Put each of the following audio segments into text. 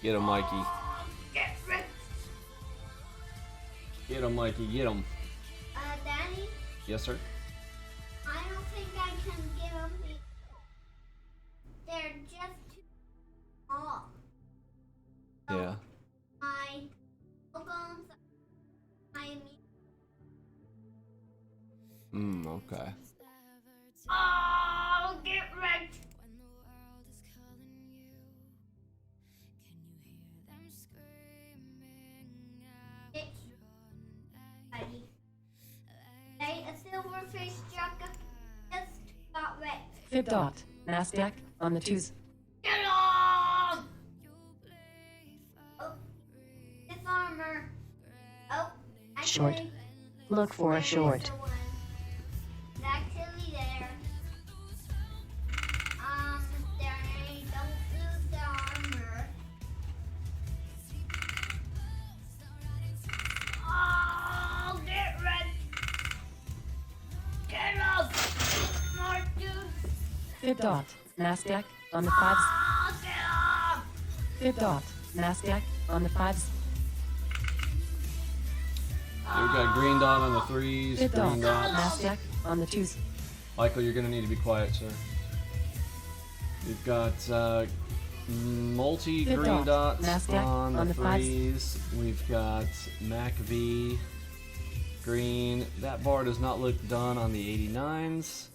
Get him, Mikey. Get rich. Get him, Mikey. Get him. Daddy, Yes, sir. I don't think I can give them the. They're just too small. Yeah. My Pokemon's my Okay. Oh, get rich. Buddy. Hey, a silverfish jug just got wrecked. Fib dot. Nasdaq on the twos. Get on! Oh, his armor. Oh, Short. actually, Look for a there is short. the one. It's actually there. There, don't lose the armor. Oh, get ready. Get up, smart dude. Fib dot. Nasdaq on the fives. Oh, get up. Fib dot. Nasdaq on the fives. We've got green dot on the threes, Fib dot. green dots. Nasdaq on the twos. Michael, you're gonna need to be quiet, sir. We've got multi Fib green dot. dots Nasdaq on on the the fives. threes. We've got Mac V green. That bar does not look done on the 89s.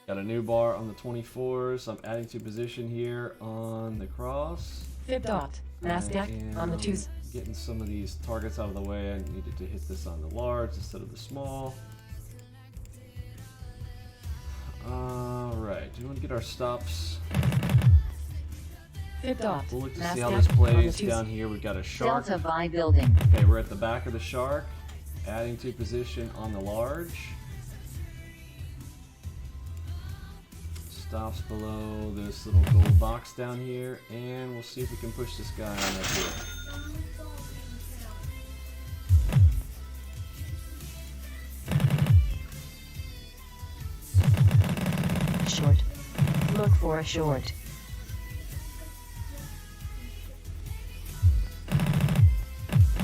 Got a new bar on the 24s. I'm adding to position here on the cross. Fib dot. Nasdaq I on the am twos. Getting some of these targets out of the way. I needed to hit this on the large instead of the small. Alright, do you want to get our stops? Fib dot. We'll look to Nasdaq see how this on the plays. twos. Down here we've got a shark. Delta Vi building. Okay, we're at the back of the shark. Adding to position on the large. Stops below this little gold box down here. And we'll see if we can push this guy on up here. Short. Look for a short.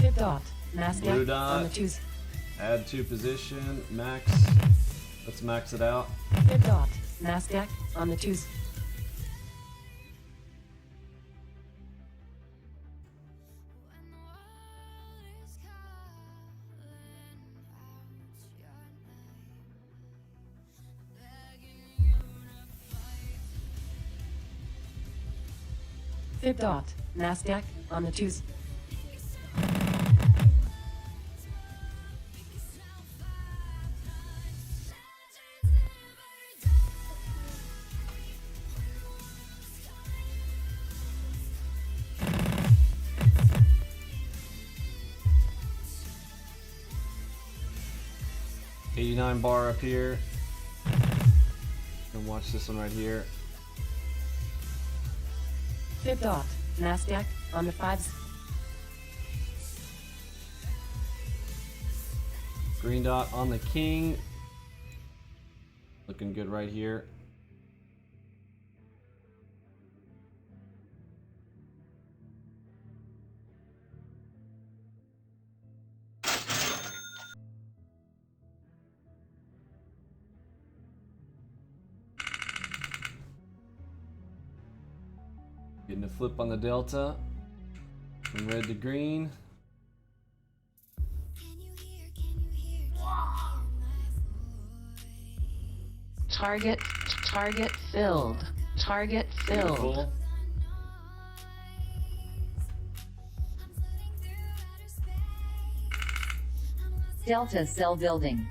Fib dot. Blue Nasdaq dot. on the twos. Add to position. Max. Let's max it out. Fib dot. Nasdaq on the twos. Fib dot. Nasdaq on the twos. '89 bar up here. And watch this one right here. Fib dot. Nasdaq on the fives. Green dot on the king. Looking good right here. Getting a flip on the delta. From red to green. Target filled. Target filled. Beautiful. Delta cell building.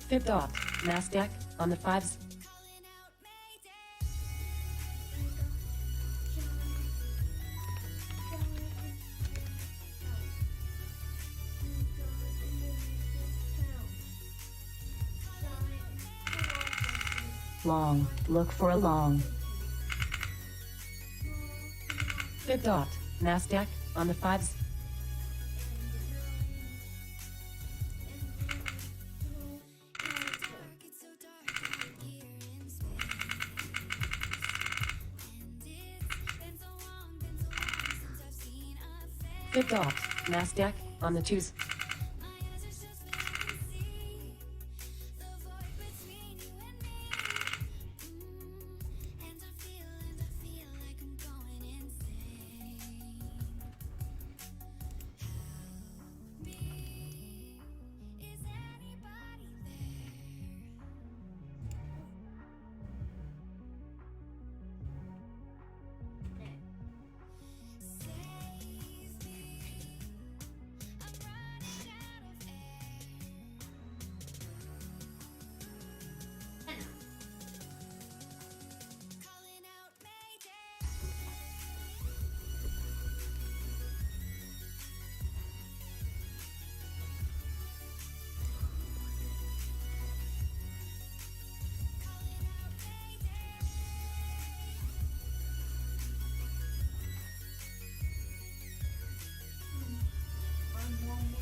Fib dot. Nasdaq on the fives. Long. Look for a long. Fib dot. Nasdaq on the 5s. Fib dot. Nasdaq on the 2s.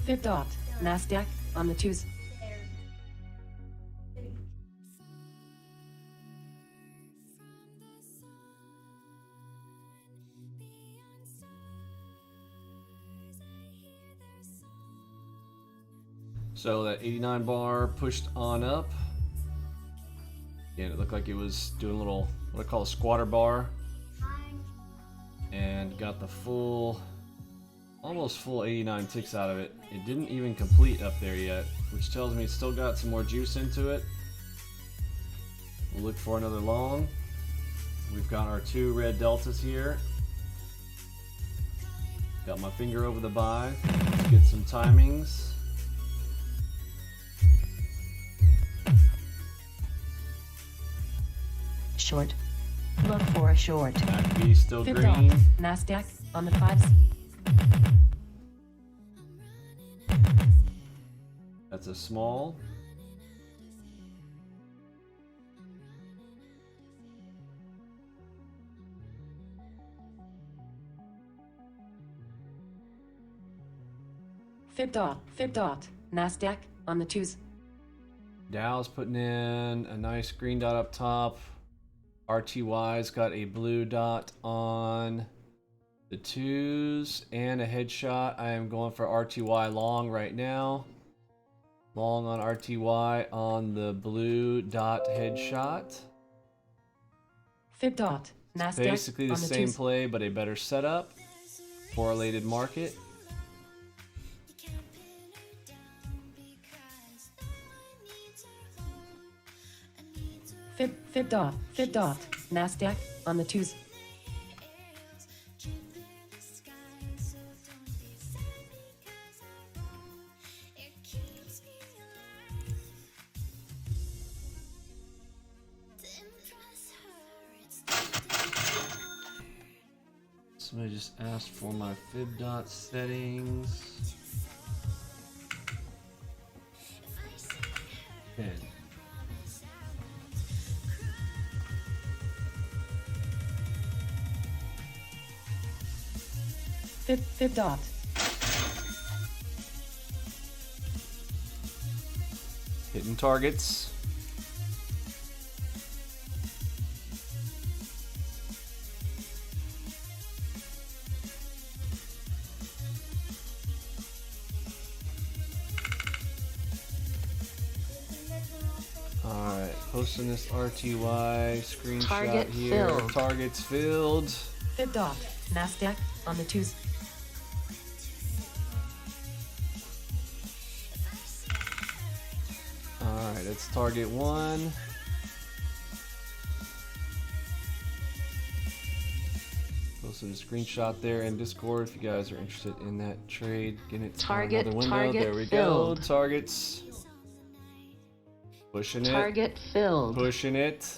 Fib dot. Nasdaq on the 2s. So that 89 bar pushed on up. And it looked like it was doing a little, what I call a squatter bar. And got the full, almost full 89 ticks out of it. It didn't even complete up there yet, which tells me it's still got some more juice into it. We'll look for another long. We've got our 2 red deltas here. Got my finger over the buy. Let's get some timings. Short. Look for a short. MACV still Fib green. dot. Nasdaq on the 5s. That's a small. Fib dot. Fib dot. Nasdaq on the 2s. Dow's putting in a nice green dot up top. RTY's got a blue dot on the 2s and a headshot. I am going for RTY long right now. Long on RTY on the blue dot headshot. Fib dot. Nasdaq Basically the on the same 2s. play, but a better setup. Correlated market. Fib dot. Fib dot. Nasdaq on the 2s. Somebody just asked for my fib dot settings. Okay. Fib dot. Hitting targets. Alright, posting this RTY screenshot Target here. filled. Targets filled. Fib dot. Nasdaq on the 2s. Alright, it's target 1. Posted a screenshot there in Discord if you guys are interested in that trade. Getting it to Target, another window. target There we filled. go. Targets. Pushing it. Target filled. Pushing it.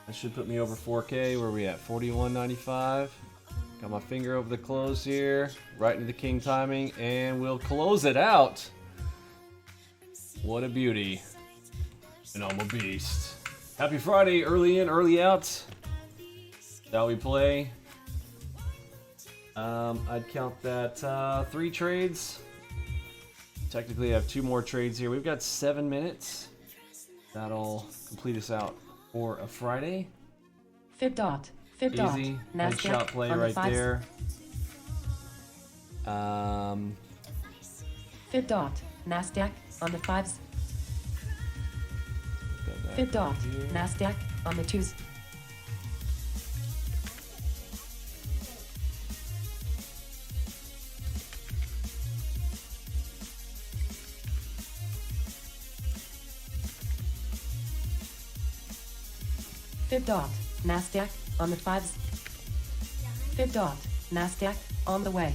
That should put me over 4K. Where are we at? 41.95. Got my finger over the close here, right into the king timing, and we'll close it out. What a beauty. And I'm a beast. Happy Friday, early in, early out. Shall we play? I'd count that 3 trades. Technically, I have 2 more trades here. We've got 7 minutes. That'll complete us out for a Friday. Fib dot. Easy headshot play on the right fives. there. Fib dot. Nasdaq on the 5s. Got that Fib dot. here. Nasdaq on the 2s. Fib dot. Nasdaq on the 5s. Fib dot. Nasdaq on the wave.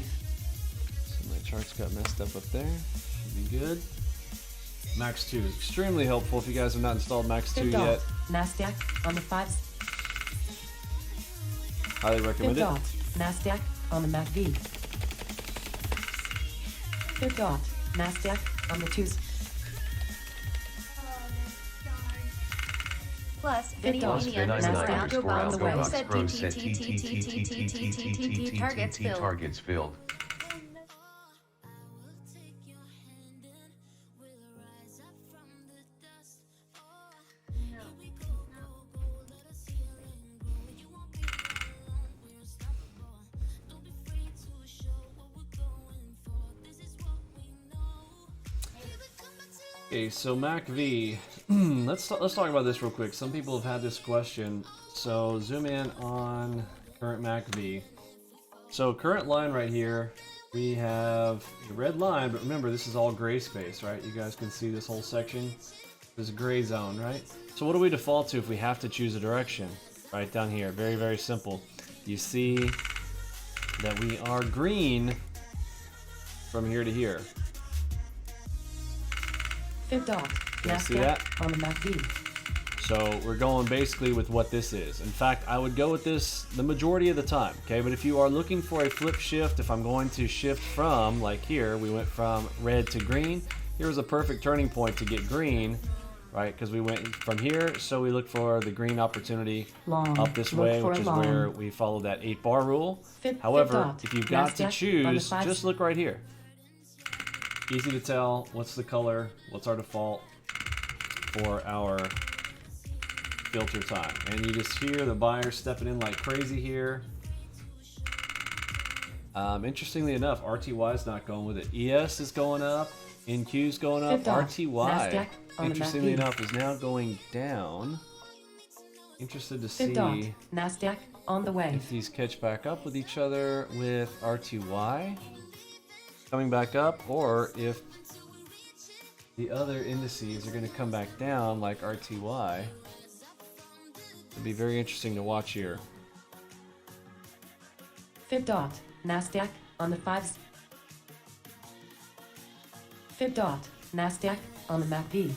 So my charts got messed up there. Should be good. Max 2 is extremely helpful if you guys have not installed Max 2 Fib dot. yet. Nasdaq on the 5s. Highly Fib recommend it. dot. Nasdaq on the MACD. Fib dot. Nasdaq on the 2s. Plus, Fib Vinny dot. Vinny underscore Nasdaq Algo on the Bro wave. said targets filled. Targets filled. Okay, so MacV. let's talk about this real quick. Some people have had this question. So zoom in on current MacV. So current line right here, we have the red line, but remember this is all gray space, right? You guys can see this whole section. There's a gray zone, right? So what do we default to if we have to choose a direction? Right down here, very, very simple. You see that we are green from here to here. Fib dot. You see Nasdaq that? on the MACD. So we're going basically with what this is. In fact, I would go with this the majority of the time, okay? But if you are looking for a flip shift, if I'm going to shift from, like here, we went from red to green. Here's a perfect turning point to get green, right? Because we went from here, so we look for the green opportunity Long. up this Look way, for which is long. where we follow that 8-bar rule. Fib However, dot. if you've got to Nasdaq on the choose, fives. just look right here. Easy to tell what's the color, what's our default for our filter time. And you just hear the buyer stepping in like crazy here. Interestingly enough, RTY is not going with it. ES is going up, NQ is going up, Fib dot. RTY, Nasdaq on the interestingly MACD. enough, is now going down. Interested to Fib see dot. Nasdaq on the wave. if these catch back up with each other with RTY coming back up, or if the other indices are going to come back down like RTY. It'd be very interesting to watch here. Fib dot. Nasdaq on the 5s. Fib dot. Nasdaq on the MACD.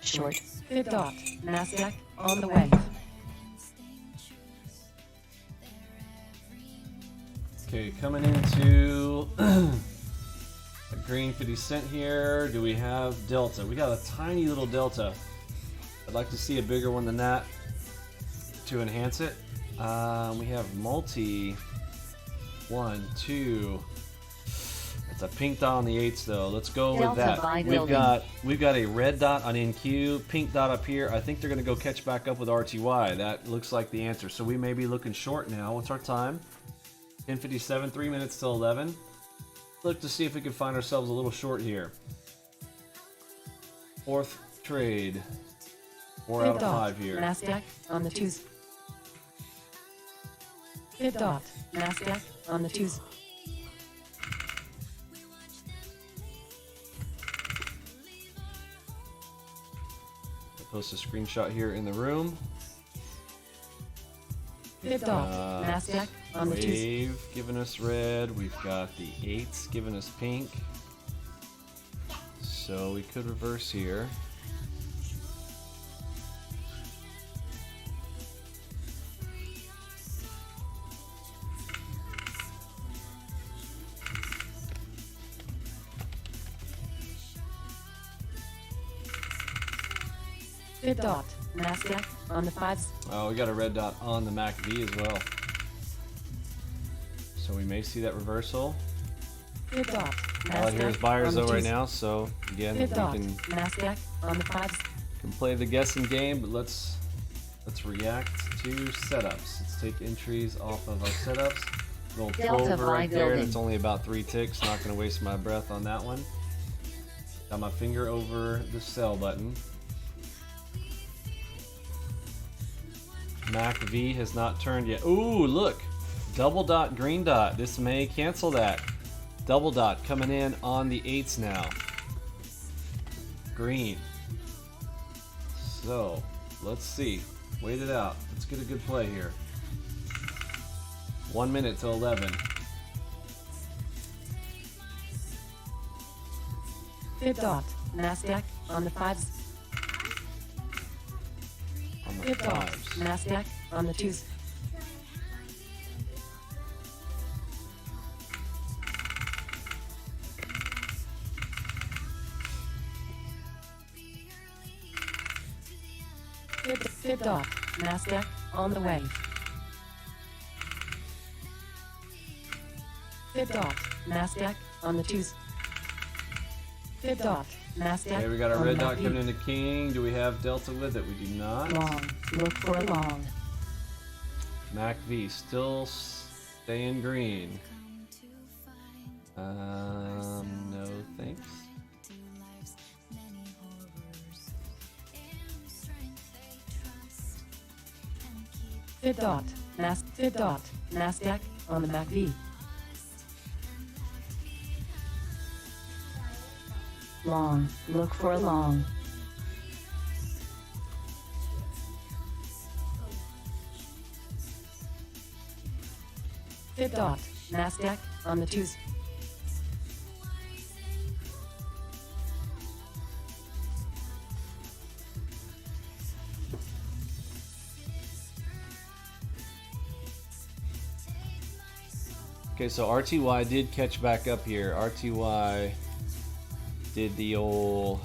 Short. Fib dot. Nasdaq on the wave. Okay, coming into a green 50 cent here. Do we have delta? We got a tiny little delta. I'd like to see a bigger one than that to enhance it. We have multi. 1, 2. It's a pink dot on the 8s though. Let's go with Delta that. by We've got a red dot on NQ, pink dot up here. I think they're gonna go catch back up with RTY. That looks like the answer. So we may be looking short now. What's our time? 10:57, 3 minutes till 11. Look to see if we can find ourselves a little short here. Fourth trade. 4 out Fifth of dot. 5 here. Nasdaq on the twos. Fifth dot. Nasdaq on the twos. Post a screenshot here in the room. Fifth dot. Nasdaq on the twos. Wave giving us red. We've got the 8s giving us pink. So we could reverse here. Fifth dot. Nasdaq on the fives. Oh, we got a red dot on the MACV as well. So we may see that reversal. Fifth dot. All I hear is Nasdaq buyers on the though right twos. now, so again we Fifth dot. can Nasdaq on the fives. play the guessing game, but let's react to setups. Let's take entries off of our setups. Little Delta clover right by there. building. That's only about 3 ticks. Not going to waste my breath on that one. Got my finger over the sell button. MACV has not turned yet. Ooh, look, double dot, green dot. This may cancel that. Double dot coming in on the 8s now. Green. So, let's see. Wait it out. Let's get a good play here. 1 minute to 11. Fifth dot. Nasdaq on the fives. On the Fifth dot. 5s. Nasdaq on the twos. Fifth dot. Nasdaq on the way. Fifth dot. Nasdaq on the twos. Fifth dot. Nasdaq. Okay, we got our on red the dot MACV. coming into king. Do we have delta with it? We do not. Long. Look for a long. MACV still staying green. No thanks. Fifth dot. Fifth dot. Nasdaq on the MACV. Long. Look for a long. Fifth dot. Nasdaq on the twos. Okay, so RTY did catch back up here. RTY did the old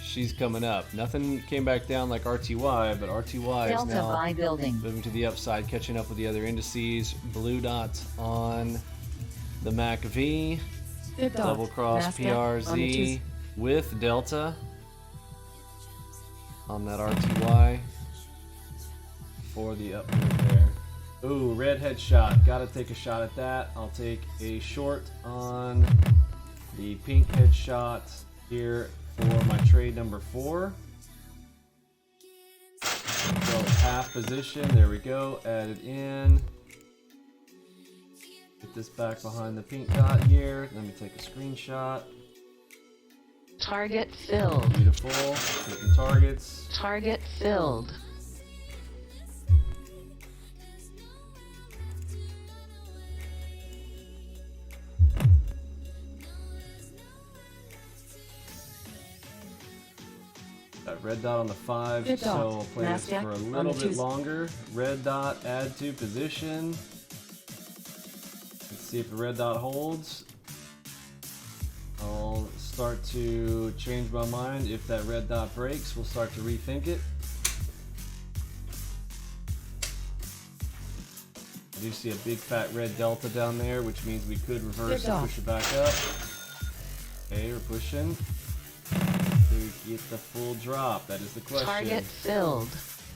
she's coming up. Nothing came back down like RTY, but RTY is Delta now by building. moving to the upside, catching up with the other indices. Blue dots on the MACV. Fifth dot. Double cross Nasdaq on the twos. PRZ with delta on that RTY for the up move there. Ooh, red headshot. Gotta take a shot at that. I'll take a short on the pink headshot here for my trade number 4. So half position. There we go. Add it in. Get this back behind the pink dot here. Let me take a screenshot. Target filled. Beautiful. Hitting targets. Target filled. Got red dot on the 5, Fifth so dot. I'll play this Nasdaq for a on little the bit twos. longer. Red dot, add to position. Let's see if the red dot holds. I'll start to change my mind. If that red dot breaks, we'll start to rethink it. I do see a big fat red delta down there, which means we could reverse Fifth and dot. push it back up. Okay, we're pushing. To get the full drop, that is the question. Target filled.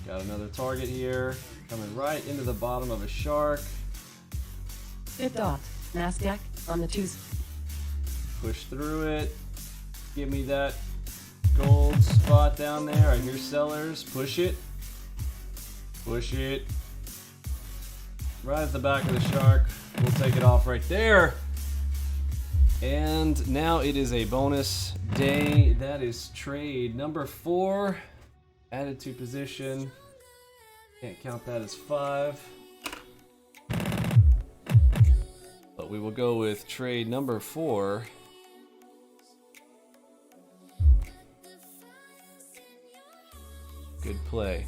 Got another target here, coming right into the bottom of a shark. Fifth dot. Nasdaq on the twos. Push through it. Give me that gold spot down there. I hear sellers. Push it. Push it. Right at the back of the shark. We'll take it off right there. And now it is a bonus day. That is trade number 4. Added to position. Can't count that as 5. But we will go with trade number 4. Good play.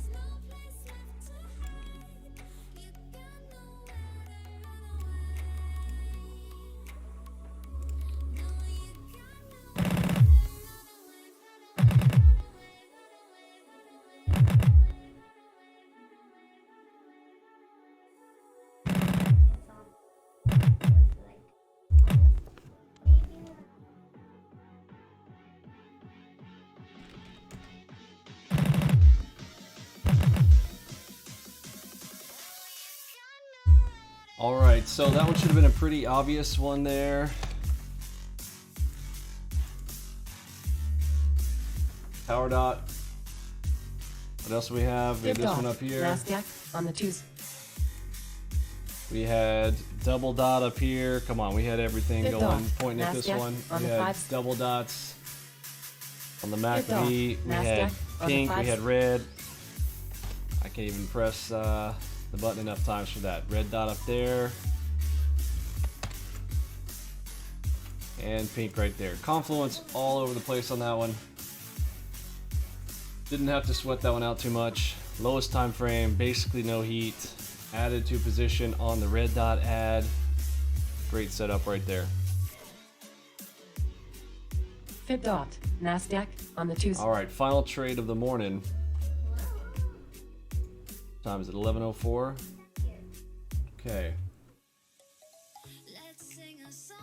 Alright, so that one should have been a pretty obvious one there. Power dot. What else do we have? We have Fib this dot. one up here. Nasdaq on the 2s. We had double dot up here. Come on, we had everything Fib going, dot. pointing at this Nasdaq one. on We the had fives. double dots on the Mac Fib dot. V. We Nasdaq had on the pink. We fives. had red. I can't even press the button enough times for that. Red dot up there. And pink right there. Confluence all over the place on that one. Didn't have to sweat that one out too much. Lowest time frame, basically no heat. Added to position on the red dot add. Great setup right there. Fib dot. Nasdaq on the 2s. All right, final trade of the morning. Time is it 11:04? Okay. Let's sing a song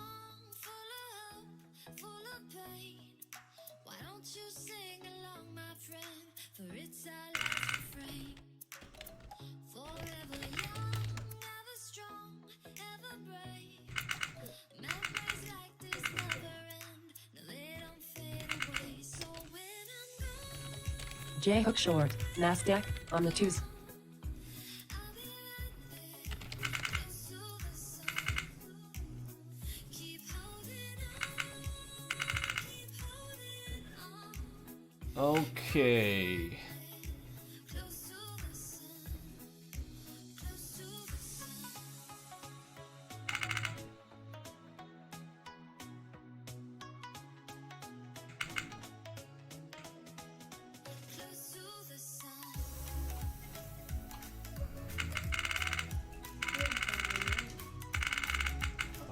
full of hope, full of pain. Why don't you sing along, my friend? For it's our last refrain. Forever young, ever strong, ever brave. Memories like this never end. No, they don't fade away. So when I'm gone, J hook short. Nasdaq on the 2s. I'll be right there, close to the sun. Keep holding on, Okay. close to the sun, close to the sun, close to the sun.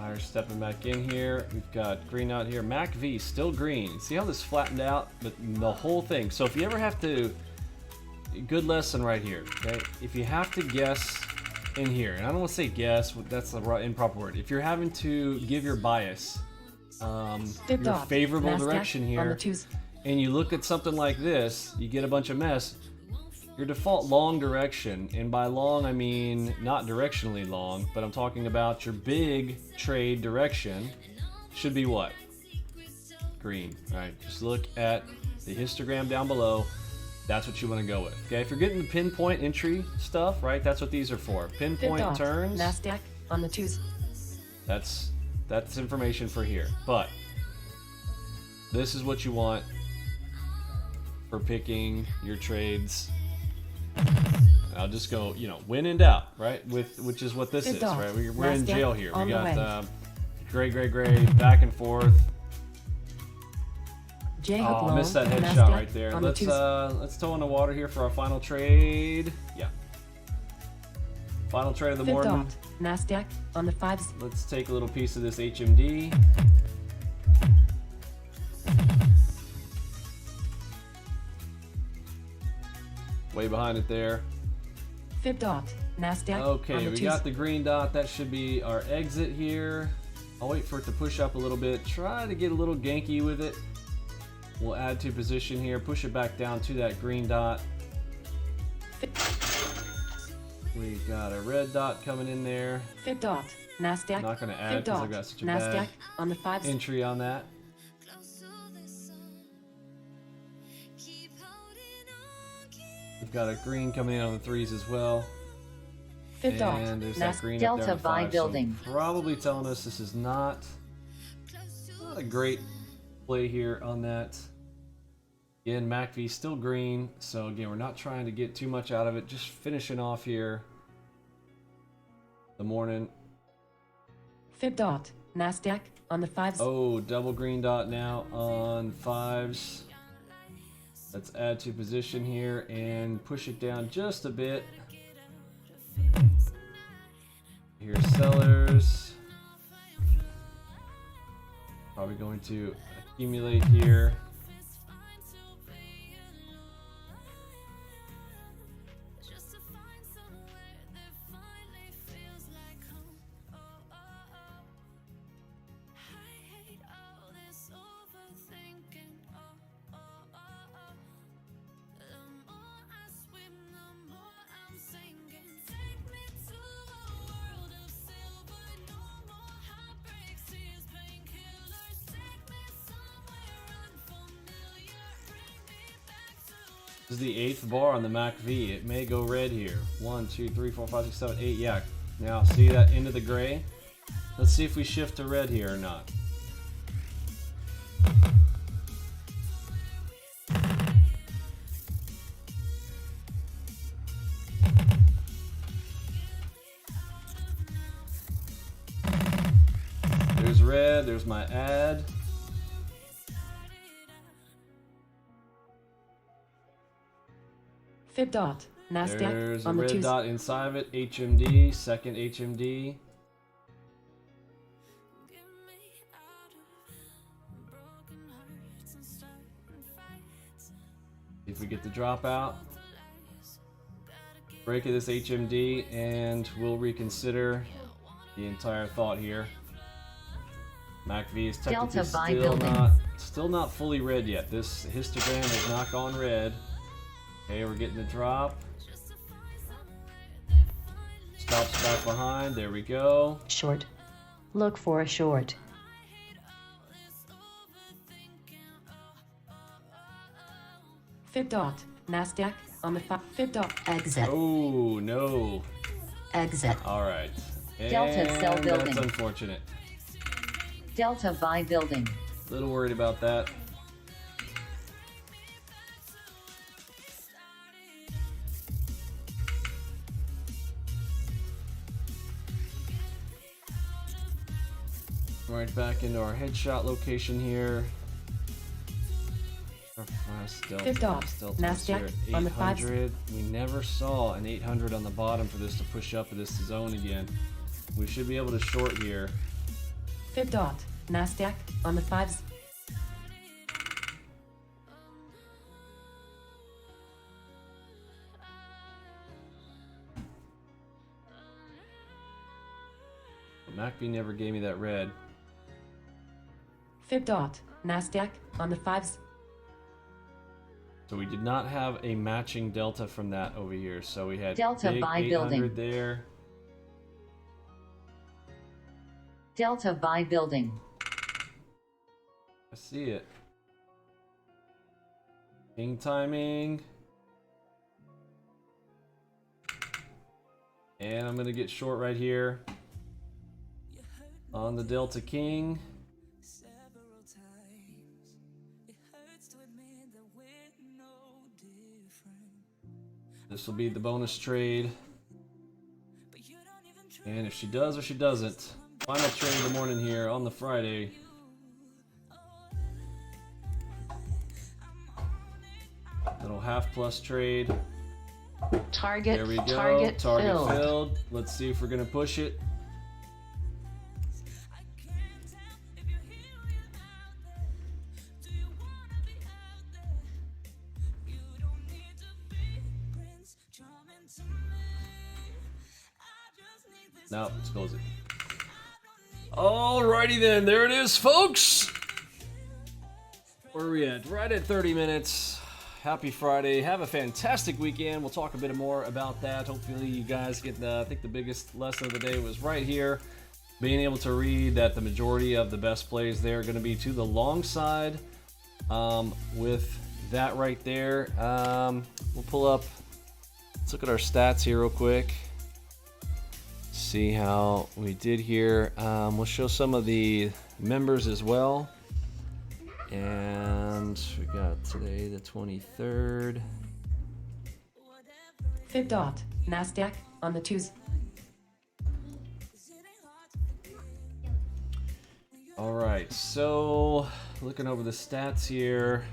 Alright, stepping back in here. We've got green out here. Mac V still green. See how this flattened out? But the whole thing. So if you ever have to, good lesson right here. Okay, if you have to guess in here, and I don't want to say guess. That's the improper word. If you're having to give your bias, Fib your dot. favorable Nasdaq direction on the here, 2s. and you look at something like this, you get a bunch of mess. Your default long direction, and by long I mean not directionally long, but I'm talking about your big trade direction, should be what? Green. Alright, just look at the histogram down below. That's what you want to go with. Okay, if you're getting the pinpoint entry stuff, right, that's what these are for. Fib Pinpoint dot. turns, Nasdaq on the 2s. that's information for here. But this is what you want for picking your trades. I'll just go, when in doubt, right? Which is what this Fib is, dot. right? We're in Nasdaq jail here. We on the got way. gray, back and forth. J hook Oh, long. I missed that headshot Nasdaq right there. on the Let's 2s. let's toe in the water here for our final trade. Yeah. Final trade of the Fib morning. dot. Nasdaq on the 5s. Let's take a little piece of this HMD. Way behind it there. Fib dot. Nasdaq on Okay, the we 2s. got the green dot. That should be our exit here. I'll wait for it to push up a little bit. Try to get a little ganky with it. We'll add to position here. Push it back down to that green dot. We got a red dot coming in there. Fib dot. Nasdaq. Not gonna add Fib 'cause I've dot. got such a Nasdaq bad on the 5s. Entry on that. Close to the sun, We've got a green coming in on the 3s as well. Fifth dot. And there's that Nas- green Delta up there on the Vi 5, building. So probably telling us this is not a great play here on that. Again, MacV still green, so again, we're not trying to get too much out of it. Just finishing off here the morning. Fifth dot. Nasdaq on the 5s. Oh, double green dot now on 5s. Let's add to position here and push it down just a bit. Here's sellers. Probably going to accumulate here. This is the 8th bar on the MacV. It may go red here. 1, 2, 3, 4, 5, 6, 7, 8. Yeah. Now see that into the gray? Let's see if we shift to red here or not. There's red. There's my ad. Fifth dot. Nasdaq There's a on the red 2s. dot inside of it. HMD, second HMD. See if we get the dropout. Break of this HMD, and we'll reconsider the entire thought here. MacV is technically Delta Vi building. still not fully red yet. This histogram has not gone red. Okay, we're getting the drop. Stops back behind. There we go. Short. Look for a short. Fifth dot. Nasdaq on the 5. Fifth dot. Exit. Oh no. Exit. All right. Delta cell And building. That's unfortunate. Delta Vi building. A little worried about that. Right back into our headshot location here. Fifth dot. Nasdaq on the 5s. 800. We never saw an 800 on the bottom for this to push up to this zone again. We should be able to short here. Fifth dot. Nasdaq on the 5s. But MacV never gave me that red. Fifth dot. Nasdaq on the 5s. So we did not have a matching delta from that over here. So we had Delta big Vi 800 building. there. Delta Vi building. I see it. King timing. And I'm gonna get short right here on the Delta King. This will be the bonus trade. And if she does or she doesn't, final trade of the morning here on the Friday. Little half plus trade. Target. There we go. Target filled. filled. Let's see if we're gonna push it. No, let's close it. Alrighty then, there it is, folks. Where are we at? Right at 30 minutes. Happy Friday. Have a fantastic weekend. We'll talk a bit more about that. Hopefully you guys get I think the biggest lesson of the day was right here. Being able to read that the majority of the best plays there are going to be to the long side. With that right there, we'll pull up let's look at our stats here real quick. See how we did here. We'll show some of the members as well. And we got today the 23rd. Fib dot. Nasdaq on the 2s. All right, so looking over the stats here.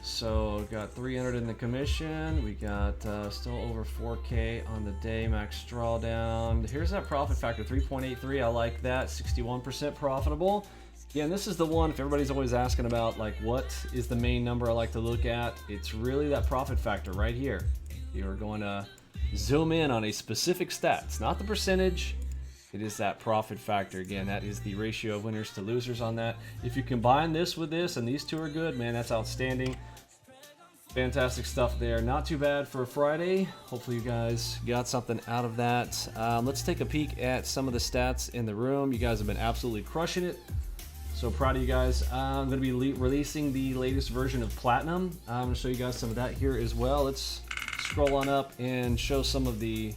So got 300 in the commission. We got still over 4K on the day max drawdown. Here's that profit factor, 3.83. I like that, 61% profitable. Yeah, and this is the one, if everybody's always asking about like what is the main number I like to look at, it's really that profit factor right here. You're going to zoom in on a specific stat. It's not the percentage, it is that profit factor. Again, that is the ratio of winners to losers on that. If you combine this with this and these two are good, man, that's outstanding. Fantastic stuff there. Not too bad for a Friday. Hopefully you guys got something out of that. Let's take a peek at some of the stats in the room. You guys have been absolutely crushing it. So proud of you guys. I'm going to be releasing the latest version of Platinum. I'm going to show you guys some of that here as well. Let's scroll on up and show some of the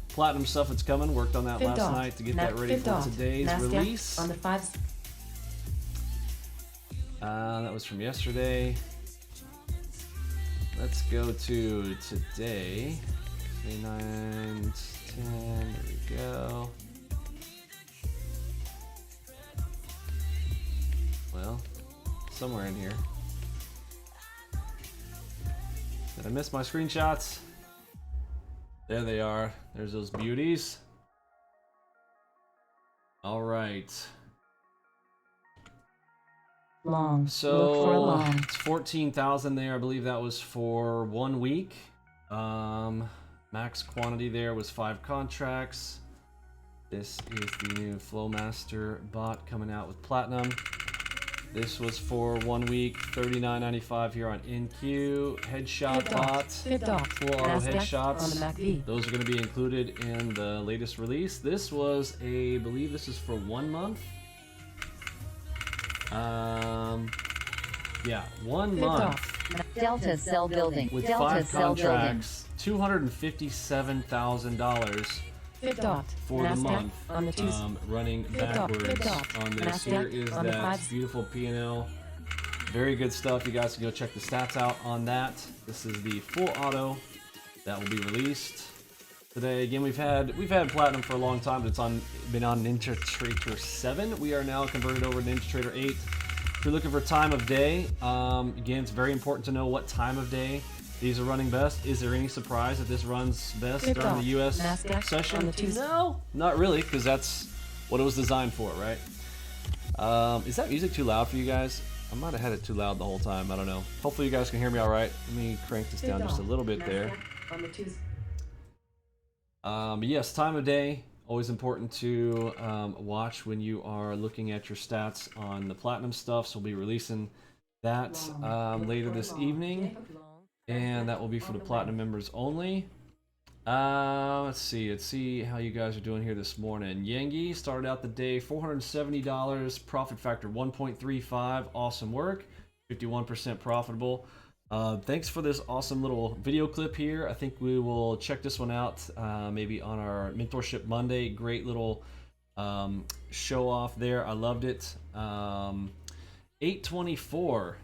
Platinum stuff that's coming. Worked on that Fib last dot. night to get that ready for today's Nasdaq release. on the 5s. That was from yesterday. Let's go to today. 9, 10, there we go. Well, somewhere in here. Did I miss my screenshots? There they are. There's those beauties. All right. Long. So Look for long. it's 14,000 there. I believe that was for 1 week. Max quantity there was 5 contracts. This is the new Flowmaster bot coming out with Platinum. This was for 1 week, $39.95 here on NQ. Headshot bots, Fib dot. full auto Nasdaq on the headshots. Mac V. Those are going to be included in the latest release. This was I believe this is for 1 month. Yeah, 1 Fib month dot. Delta Cell Building. with Delta 5 Cell Building. contracts, $257,000 Fib dot. for the Nasdaq month. on the 2s. Running Fib dot, backwards fib dot. on this. Nasdaq Here is on the that 5s. beautiful P&L. Very good stuff. You guys can go check the stats out on that. This is the full auto that will be released today. Again, we've had Platinum for a long time, but been on NinjaTrader 7. We are now converted over to NinjaTrader 8. If you're looking for time of day, again, it's very important to know what time of day these are running best. Is there any surprise that this runs best Fib during dot. the US Nasdaq on session? the 2s. No, not really, because that's what it was designed for, right? Is that music too loud for you guys? I might have had it too loud the whole time. I don't know. Hopefully you guys can hear me all right. Let me crank this Fib down just a dot. little bit there. Nasdaq on the 2s. But yes, time of day. Always important to watch when you are looking at your stats on the Platinum stuff. So we'll be releasing that later this evening. And that will be for the Platinum members only. Let's see how you guys are doing here this morning. Yengi started out the day $470, profit factor 1.35. Awesome work, 51% profitable. Thanks for this awesome little video clip here. I think we will check this one out maybe on our Mentorship Monday. Great little show off there. I loved it. 824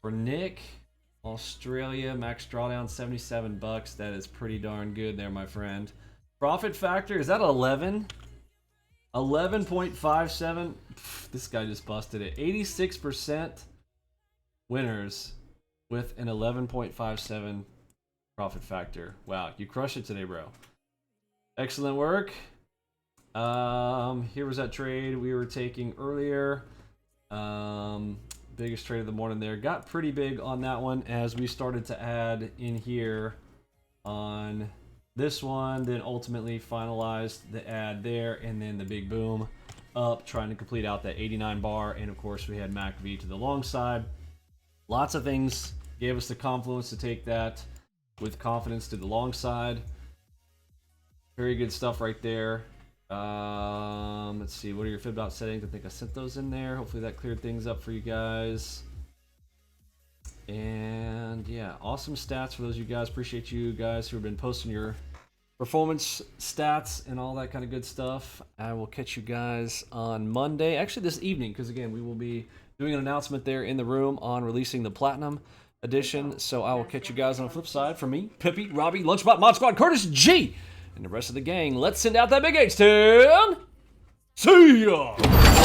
for Nick. Australia, max drawdown $77. That is pretty darn good there, my friend. Profit factor, is that 11? 11.57. This guy just busted it. 86% winners with an 11.57 profit factor. Wow, you crushed it today, bro. Excellent work. Here was that trade we were taking earlier. Biggest trade of the morning there. Got pretty big on that one as we started to add in here on this one, then ultimately finalized the add there, and then the big boom up, trying to complete out that 89 bar, and of course we had MACV to the long side. Lots of things gave us the confluence to take that with confidence to the long side. Very good stuff right there. Let's see, what are your fib.settings? I think I sent those in there. Hopefully that cleared things up for you guys. And yeah, awesome stats for those of you guys. Appreciate you guys who have been posting your performance stats and all that kind of good stuff. I will catch you guys on Monday, actually this evening, because again, we will be doing an announcement there in the room on releasing the Platinum Edition. So I will catch you guys on the flip side. For me, Pippi, Robbie, Lunchbot, Mod Squad, Curtis, G, and the rest of the gang. Let's send out that big H-10. See ya!